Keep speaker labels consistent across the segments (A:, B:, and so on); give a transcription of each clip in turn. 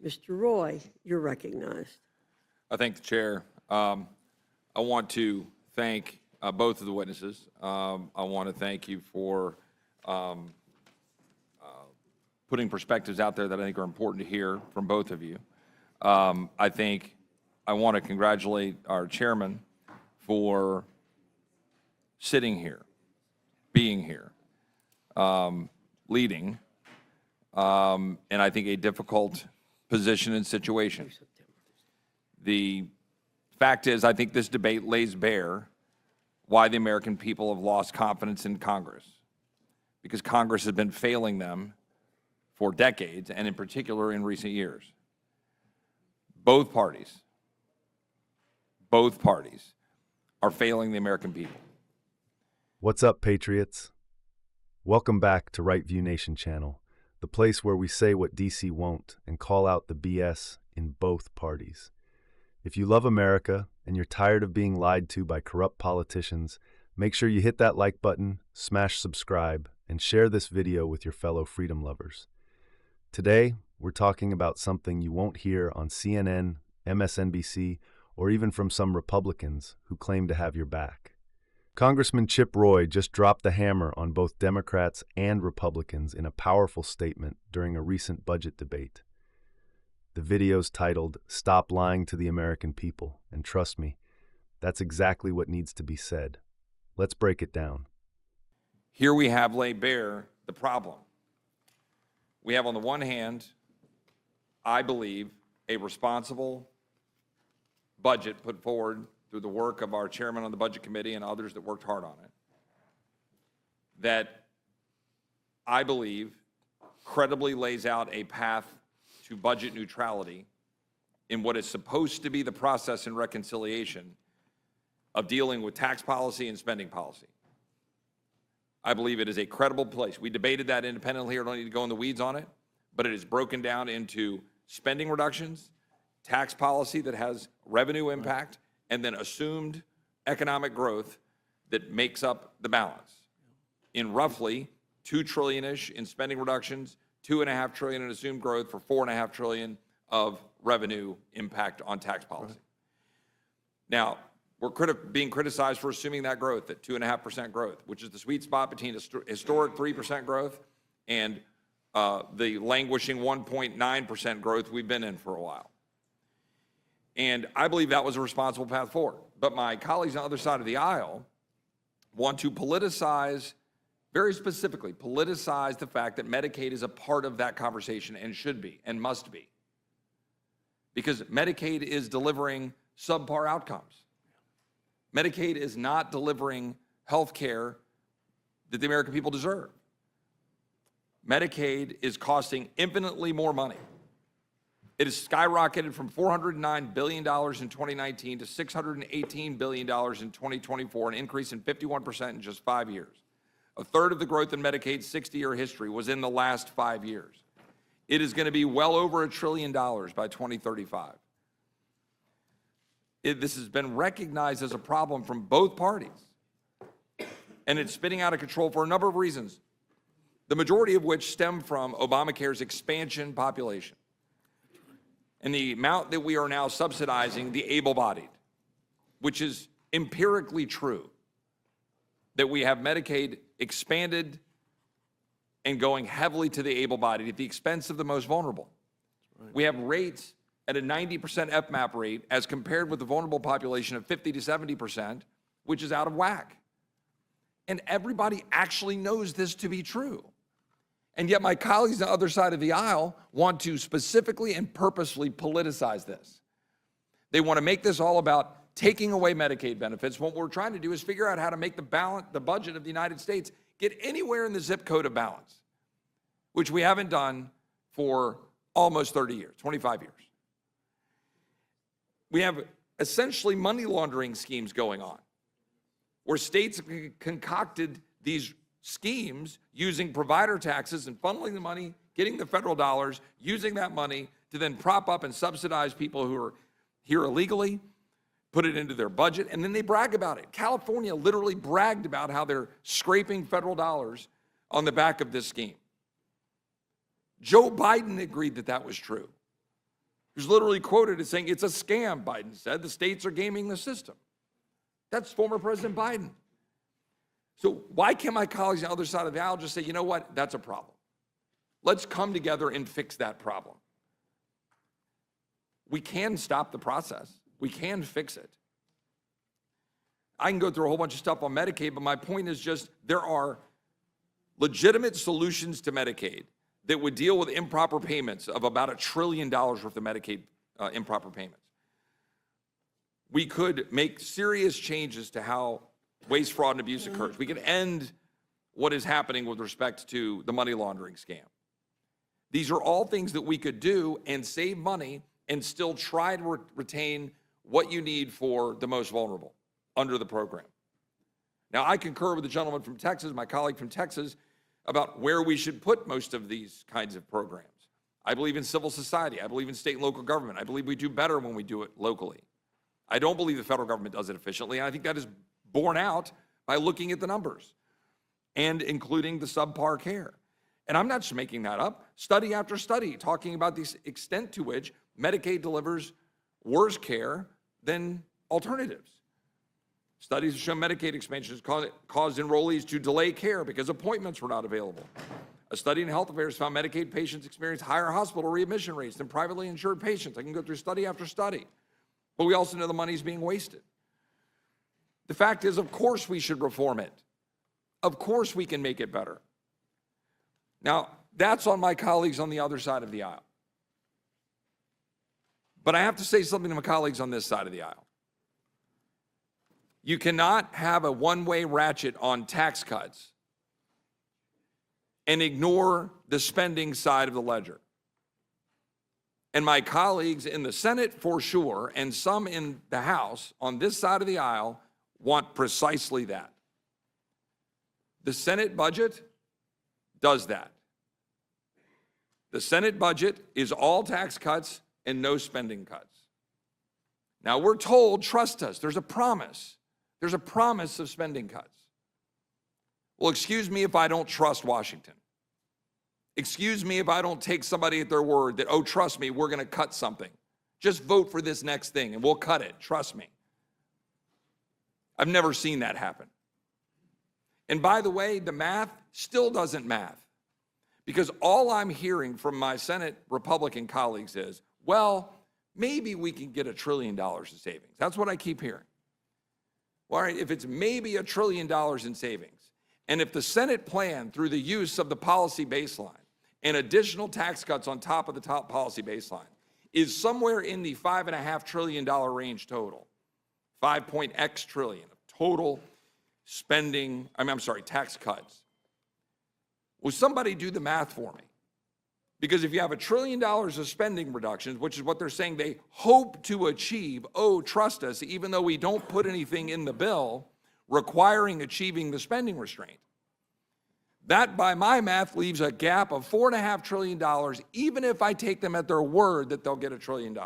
A: Mr. Roy, you're recognized.
B: I thank the chair. I want to thank both of the witnesses. I want to thank you for putting perspectives out there that I think are important to hear from both of you. I think I want to congratulate our chairman for sitting here, being here, leading, and I think a difficult position and situation. The fact is, I think this debate lays bare why the American people have lost confidence in Congress, because Congress has been failing them for decades, and in particular in recent years. Both parties are failing the American people.
C: What's up, Patriots? Welcome back to Right View Nation channel, the place where we say what DC won't and call out the BS in both parties. If you love America and you're tired of being lied to by corrupt politicians, make sure you hit that like button, smash subscribe, and share this video with your fellow freedom lovers. Today, we're talking about something you won't hear on CNN, MSNBC, or even from some Republicans who claim to have your back. Congressman Chip Roy just dropped the hammer on both Democrats and Republicans in a powerful statement during a recent budget debate. The video's titled, "Stop Lying to the American People," and trust me, that's exactly what needs to be said. Let's break it down.
B: Here we have laid bare the problem. We have, on the one hand, I believe, a responsible budget put forward through the work of our chairman on the Budget Committee and others that worked hard on it, that I believe credibly lays out a path to budget neutrality in what is supposed to be the process and reconciliation of dealing with tax policy and spending policy. I believe it is a credible place. We debated that independently here. I don't need to go in the weeds on it, but it is broken down into spending reductions, tax policy that has revenue impact, and then assumed economic growth that makes up the balance in roughly $2 trillion-ish in spending reductions, $2.5 trillion in assumed growth for $4.5 trillion of revenue impact on tax policy. Right. Now, we're being criticized for assuming that growth, that 2.5% growth, which is the sweet spot between historic 3% growth and the languishing 1.9% growth we've been in for a while. And I believe that was a responsible path forward. But my colleagues on the other side of the aisle want to politicize, very specifically, politicize the fact that Medicaid is a part of that conversation and should be and must be. Because Medicaid is delivering subpar outcomes. Medicaid is not delivering health care that the American people deserve. Medicaid is costing infinitely more money. It has skyrocketed from $409 billion in 2019 to $618 billion in 2024, an increase in 51% in just 5 years. A third of the growth in Medicaid's 60-year history was in the last 5 years. It is going to be well over $1 trillion by 2035. This has been recognized as a problem from both parties, and it's spinning out of control for a number of reasons, the majority of which stem from Obamacare's expansion population and the amount that we are now subsidizing the able-bodied, which is empirically true, that we have Medicaid expanded and going heavily to the able-bodied at the expense of the most vulnerable. Right. We have rates at a 90% FMAP rate as compared with the vulnerable population of 50 to 70%, which is out of whack. And everybody actually knows this to be true. And yet my colleagues on the other side of the aisle want to specifically and purposely politicize this. They want to make this all about taking away Medicaid benefits. What we're trying to do is figure out how to make the budget of the United States get anywhere in the zip code of balance, which we haven't done for almost 30 years, 25 years. We have essentially money laundering schemes going on, where states concocted these schemes using provider taxes and funneling the money, getting the federal dollars, using that money to then prop up and subsidize people who are here illegally, put it into their budget, and then they brag about it. California literally bragged about how they're scraping federal dollars on the back of this scheme. Joe Biden agreed that that was true. who's literally quoted as saying, it's a scam, Biden said. The states are gaming the system. That's former President Biden. So why can't my colleagues on the other side of the aisle just say, you know what, that's a problem. Let's come together and fix that problem. We can stop the process. We can fix it. I can go through a whole bunch of stuff on Medicaid, but my point is just there are legitimate solutions to Medicaid that would deal with improper payments of about $1 trillion worth of Medicaid improper payments. We could make serious changes to how waste, fraud, and abuse occurs. We could end what is happening with respect to the money laundering scam. These are all things that we could do and save money and still try to retain what you need for the most vulnerable under the program. Now, I concur with the gentleman from Texas, my colleague from Texas, about where we should put most of these kinds of programs. I believe in civil society. I believe in state and local government. I believe we do better when we do it locally. I don't believe the federal government does it efficiently, and I think that is borne out by looking at the numbers and including the subpar care. And I'm not just making that up. Study after study talking about the extent to which Medicaid delivers worse care than alternatives. Studies have shown Medicaid expansions caused enrollees to delay care because appointments were not available. A study in Health Affairs found Medicaid patients experience higher hospital readmission rates than privately insured patients. I can go through study after study. But we also know the money's being wasted. The fact is, of course we should reform it. Of course we can make it better. Now, that's on my colleagues on the other side of the aisle. But I have to say something to my colleagues on this side of the aisle. You cannot have a one-way ratchet on tax cuts and ignore the spending side of the ledger. And my colleagues in the Senate, for sure, and some in the House on this side of the aisle want precisely that. The Senate budget does that. The Senate budget is all tax cuts and no spending cuts. Now, we're told, trust us, there's a promise. There's a promise of spending cuts. Well, excuse me if I don't trust Washington. Excuse me if I don't take somebody at their word that, oh, trust me, we're going to cut something. Just vote for this next thing and we'll cut it. Trust me. I've never seen that happen. And by the way, the math still doesn't math. Because all I'm hearing from my Senate Republican colleagues is, well, maybe we can get $1 trillion in savings. That's what I keep hearing. Well, all right, if it's maybe $1 trillion in savings, and if the Senate plan through the use of the policy baseline and additional tax cuts on top of the top policy baseline is somewhere in the $5.5 trillion range total, 5.x trillion of total spending, tax cuts. Will somebody do the math for me? Because if you have $1 trillion of spending reductions, which is what they're saying they hope to achieve, oh, trust us, even though we don't put anything in the bill requiring achieving the spending restraint. That, by my math, leaves a gap of $4.5 trillion, even if I take them at their word that they'll get $1 trillion.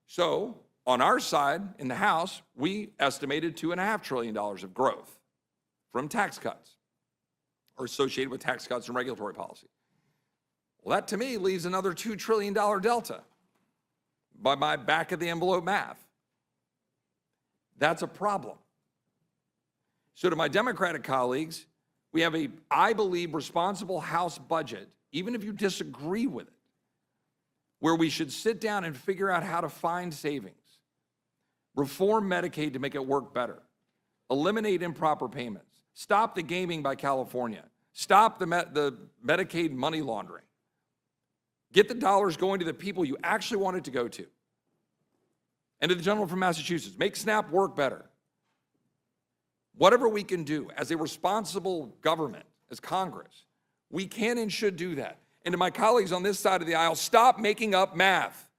B: So, on our side, in the House, we estimated $2.5 trillion of growth from tax cuts or associated with tax cuts and regulatory policy. Well, that to me leaves another $2 trillion delta by my back of the envelope math. That's a problem. So to my Democratic colleagues, we have I believe, responsible House budget, even if you disagree with it, where we should sit down and figure out how to find savings, reform Medicaid to make it work better, eliminate improper payments, stop the gaming by California, stop the Medicaid money laundering, get the dollars going to the people you actually want it to go to. And to the gentleman from Massachusetts, make SNAP work better. Whatever we can do as a responsible government, as Congress, we can and should do that. And to my colleagues on this side of the aisle, stop making up math.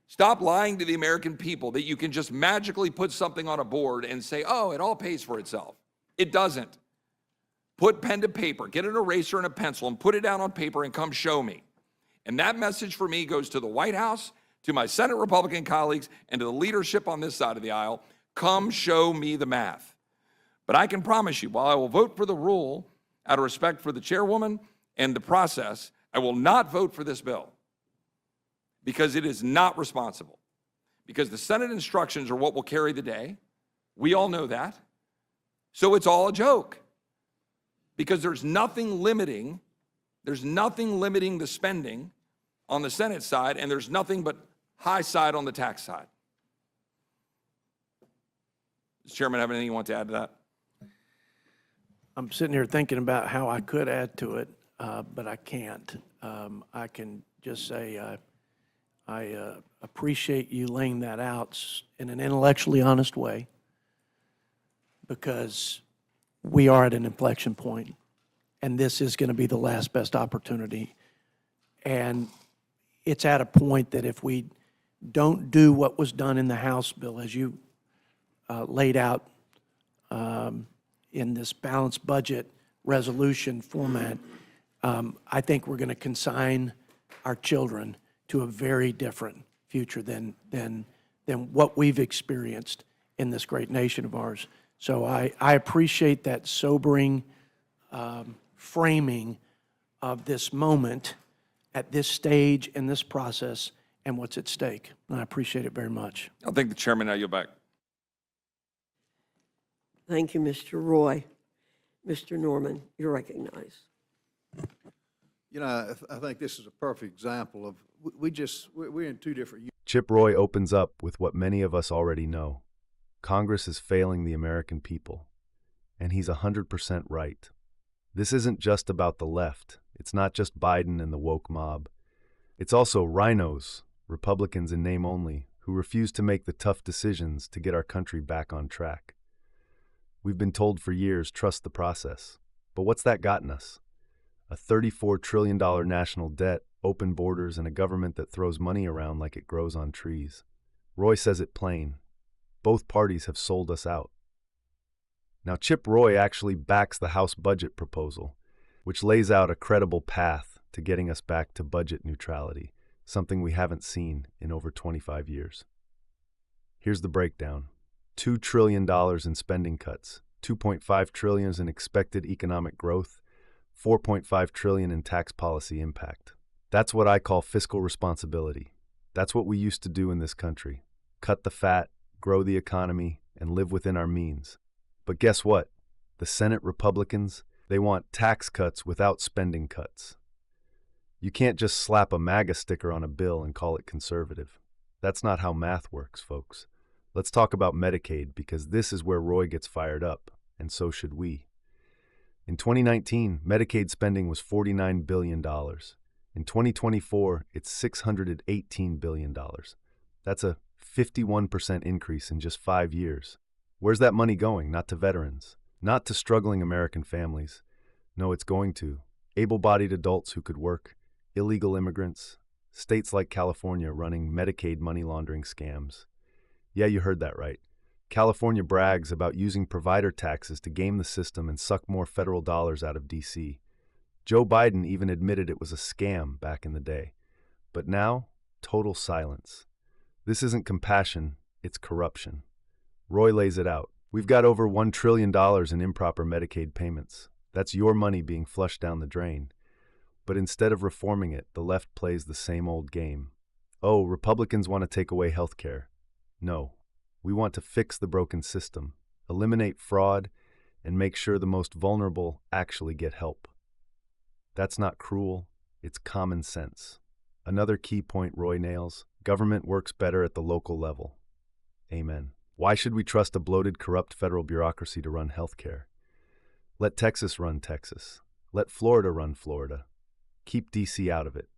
B: Stop lying to the American people that you can just magically put something on a board and say, oh, it all pays for itself. It doesn't. Put pen to paper, get an eraser and a pencil and put it down on paper and come show me. And that message for me goes to the White House, to my Senate Republican colleagues, and to the leadership on this side of the aisle. Come show me the math. But I can promise you, while I will vote for the rule out of respect for the chairwoman and the process, I will not vote for this bill because it is not responsible. Because the Senate instructions are what will carry the day. We all know that. So it's all a joke. Because there's nothing limiting the spending on the Senate side, and there's nothing but high side on the tax side. Does Chairman have anything you want to add to that?
D: I'm sitting here thinking about how I could add to it, but I can't. I can just say I appreciate you laying that out in an intellectually honest way, because we are at an inflection point, and this is going to be the last best opportunity. And it's at a point that if we don't do what was done in the House bill, as you laid out in this balanced budget resolution format, I think we're going to consign our children to a very different future than what we've experienced in this great nation of ours. So I appreciate that sobering framing of this moment at this stage in this process and what's at stake. And I appreciate it very much.
B: I'll thank the chairman. Now you're back.
A: Thank you, Mr. Roy. Mr. Norman, you're recognized.
E: You know, I think this is a perfect example of we're in two different.
C: Chip Roy opens up with what many of us already know. Congress is failing the American people. And he's 100% right. This isn't just about the left. It's not just Biden and the woke mob. It's also RINOs, Republicans in name only, who refuse to make the tough decisions to get our country back on track. We've been told for years, trust the process. But what's that gotten us? A $34 trillion national debt, open borders, and a government that throws money around like it grows on trees. Roy says it plain. Both parties have sold us out. Now, Chip Roy actually backs the House budget proposal, which lays out a credible path to getting us back to budget neutrality, something we haven't seen in over 25 years. Here's the breakdown. $2 trillion in spending cuts, $2.5 trillion in expected economic growth, $4.5 trillion in tax policy impact. That's what I call fiscal responsibility. That's what we used to do in this country. Cut the fat, grow the economy, and live within our means. But guess what? The Senate Republicans, they want tax cuts without spending cuts. You can't just slap a MAGA sticker on a bill and call it conservative. That's not how math works, folks. Let's talk about Medicaid, because this is where Roy gets fired up, and so should we. In 2019, Medicaid spending was $49 billion. In 2024, it's $618 billion. That's a 51% increase in just 5 years. Where's that money going? Not to veterans, not to struggling American families. No, it's going to able-bodied adults who could work, illegal immigrants, states like California running Medicaid money laundering scams. Yeah, you heard that right. California brags about using provider taxes to game the system and suck more federal dollars out of D.C. Joe Biden even admitted it was a scam back in the day. But now, total silence. This isn't compassion, it's corruption. Roy lays it out. We've got over $1 trillion in improper Medicaid payments. That's your money being flushed down the drain. But instead of reforming it, the left plays the same old game. Oh, Republicans want to take away health care. No, we want to fix the broken system, eliminate fraud, and make sure the most vulnerable actually get help. That's not cruel, it's common sense. Another key point Roy nails: government works better at the local level. Amen. Why should we trust a bloated, corrupt federal bureaucracy to run healthcare? Let Texas run Texas. Let Florida run Florida. Keep D.C. out of it.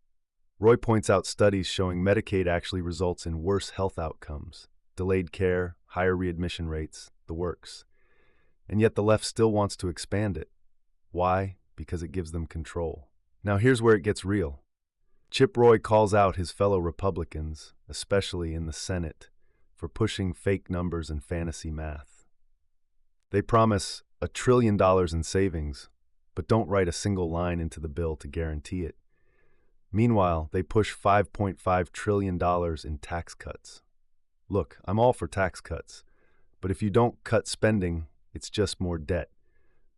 C: Roy points out studies showing Medicaid actually results in worse health outcomes, delayed care, higher readmission rates, the works. And yet the left still wants to expand it. Why? Because it gives them control. Now here's where it gets real. Chip Roy calls out his fellow Republicans, especially in the Senate, for pushing fake numbers and fantasy math. They promise $1 trillion in savings, but don't write a single line into the bill to guarantee it. Meanwhile, they push $5.5 trillion in tax cuts. Look, I'm all for tax cuts, but if you don't cut spending, it's just more debt,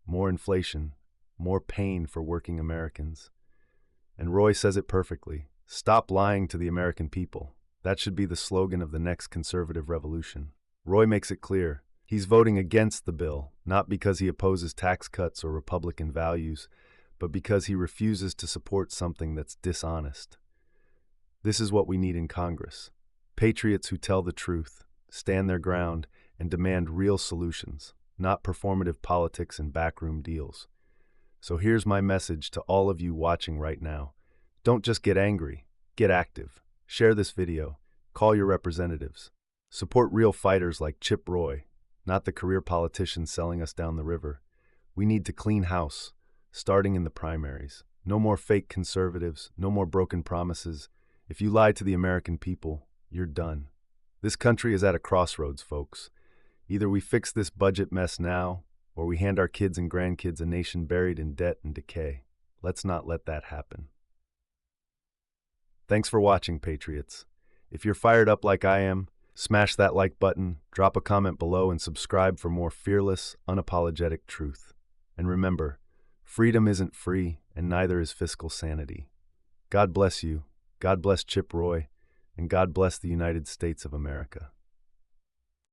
C: more inflation, more pain for working Americans. And Roy says it perfectly. Stop lying to the American people. That should be the slogan of the next conservative revolution. Roy makes it clear. He's voting against the bill, not because he opposes tax cuts or Republican values, but because he refuses to support something that's dishonest. This is what we need in Congress. Patriots who tell the truth, stand their ground, and demand real solutions, not performative politics and backroom deals. So here's my message to all of you watching right now. Don't just get angry, get active. Share this video, call your representatives. Support real fighters like Chip Roy, not the career politicians selling us down the river. We need to clean house, starting in the primaries. No more fake conservatives, no more broken promises. If you lie to the American people, you're done. This country is at a crossroads, folks. Either we fix this budget mess now, or we hand our kids and grandkids a nation buried in debt and decay. Let's not let that happen. Thanks for watching, Patriots. If you're fired up like I am, smash that like button, drop a comment below, and subscribe for more fearless, unapologetic truth. And remember, freedom isn't free, and neither is fiscal sanity. God bless you, God bless Chip Roy, and God bless the United States of America.